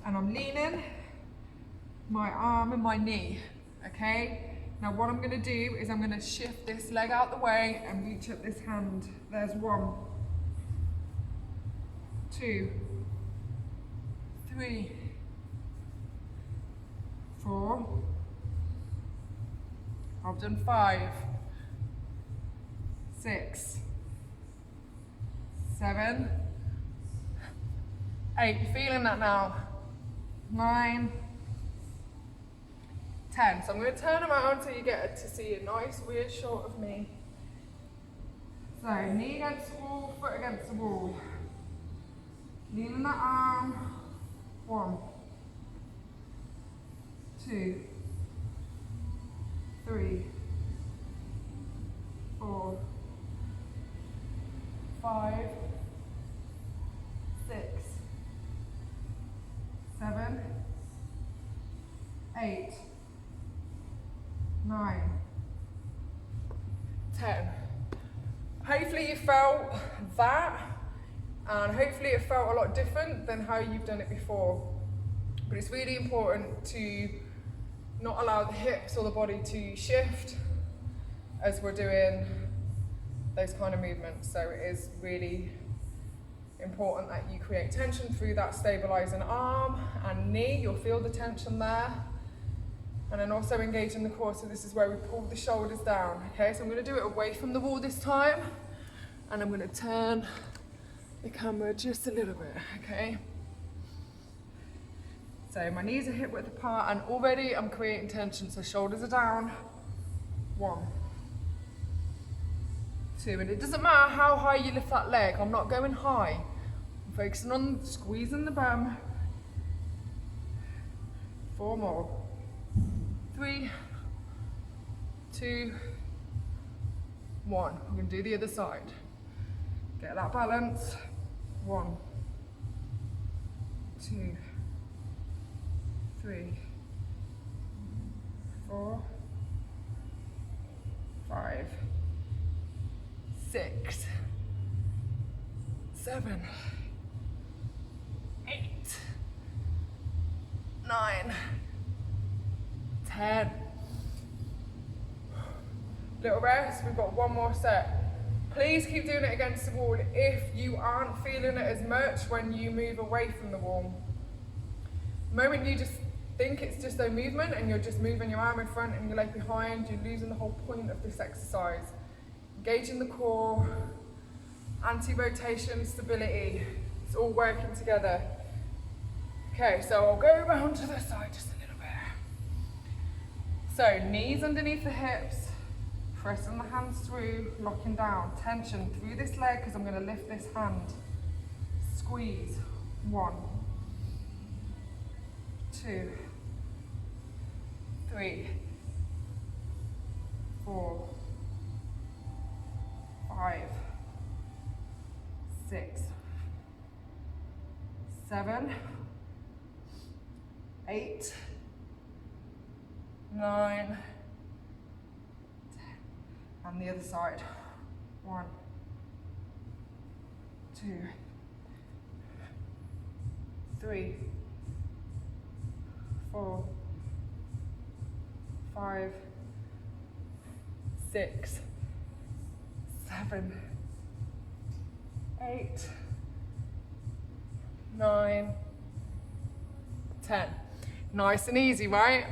and I'm leaning my arm and my knee, okay? Now what I'm gonna do is I'm gonna shift this leg out the way and reach up this hand. There's 1, 2, 3, 4. I've done 5, 6, 7, 8. You're feeling that now. 9, 10. So I'm going to turn around until you get to see a nice weird shot of me. So knee against the wall, foot against the wall. Leaning that arm. 1, 2, 3, 4, 5, 6, 7, 8, 9, 10. Hopefully you felt that, and hopefully it felt a lot different than how you've done it before. But it's really important to not allow the hips or the body to shift as we're doing those kind of movements. So it is really important that you create tension through that stabilizing arm and knee. You'll feel the tension there. And then also engaging the core. So this is where we pull the shoulders down. Okay, so I'm going to do it away from the wall this time. And I'm going to turn the camera just a little bit, okay? So my knees are hip width apart, and already I'm creating tension. So shoulders are down. 1, 2, and it doesn't matter how high you lift that leg. I'm not going high. I'm focusing on squeezing the bum. 4 more. 3, 2, 1. I'm going to do the other side. Get that balance. 1, 2, 3, 4, 5, 6, 7, 8, 9, 10. Little rest, we've got 1 more set. Please keep doing it against the wall if you aren't feeling it as much when you move away from the wall. The moment you just think it's just a movement and you're just moving your arm in front and your leg behind, you're losing the whole point of this exercise. Engaging the core, anti-rotation, stability, it's all working together. Okay, so I'll go around to the side just a little bit. So knees underneath the hips, pressing the hands through, locking down, tension through this leg because I'm going to lift this hand. Squeeze. 1, 2, 3, 4, 5, 6, 7, 8, 9, 10. And the other side. 1, 2, 3, 4, 5, 6, 7, 8, 9, 10. Nice and easy, right?